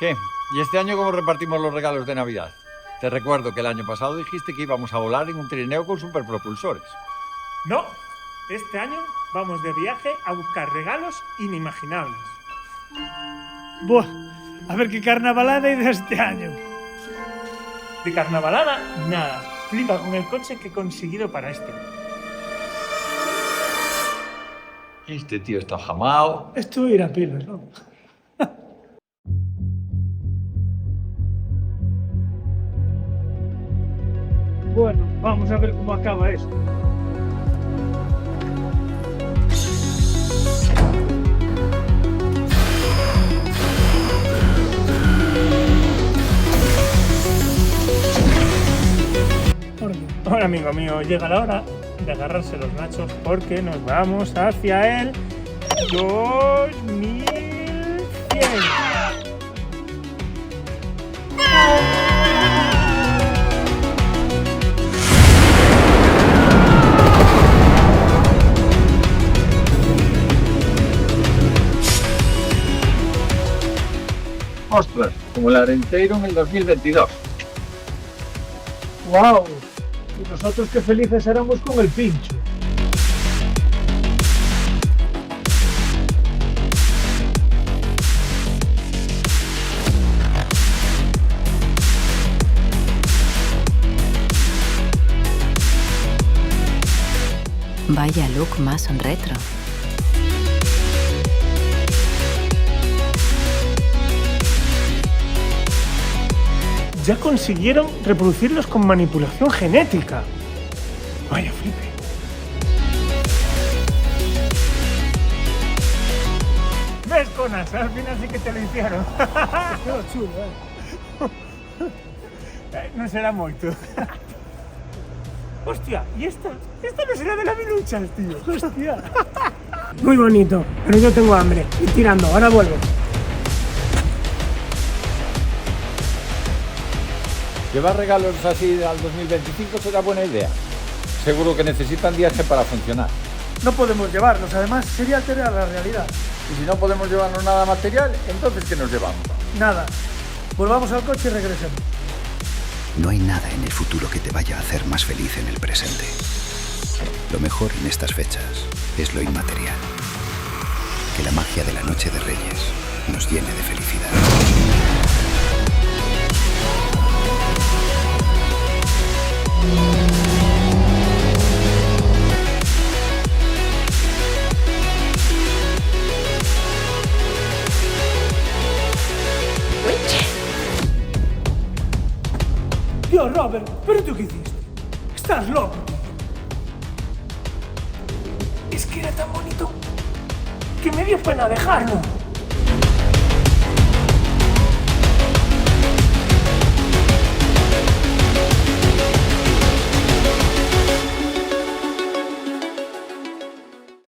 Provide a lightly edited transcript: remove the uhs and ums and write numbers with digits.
¿Qué? ¿Y este año cómo repartimos los regalos de Navidad? Te recuerdo que el año pasado dijiste que íbamos a volar en un trineo con superpropulsores. No, este año vamos de viaje a buscar regalos inimaginables. Buah, a ver qué carnavalada hay de este año. De carnavalada, nada. Flipa con el coche que he conseguido para este año. Este tío está jamao. Esto irá a pilas, ¿no? Bueno, vamos a ver cómo acaba esto. Ahora, amigo mío, llega la hora de agarrarse los nachos porque nos vamos hacia el 2100. Ostras, como el Arenteiro en el 2022. ¡Wow! Y nosotros qué felices éramos con el pincho. Vaya look más retro. Ya consiguieron reproducirlos con manipulación genética. Vaya flipe. ¿Ves, Conas? Al final sí que te lo hicieron. Qué chulo, No será moito. Hostia, ¿y esta? Esta no será de la Miluchas, tío. Hostia. Muy bonito, pero yo tengo hambre. Y tirando, ahora vuelvo. Llevar regalos así al 2025 será buena idea. Seguro que necesitan viaje para funcionar. No podemos llevarlos, además sería alterar la realidad. Y si no podemos llevarnos nada material, entonces ¿qué nos llevamos? Nada. Volvamos al coche y regresemos. No hay nada en el futuro que te vaya a hacer más feliz en el presente. Lo mejor en estas fechas es lo inmaterial. Que la magia de la Noche de Reyes nos llene de felicidad. Tío, Robert, ¿pero tú qué hiciste? Estás loco. Es que era tan bonito que me dio pena dejarlo.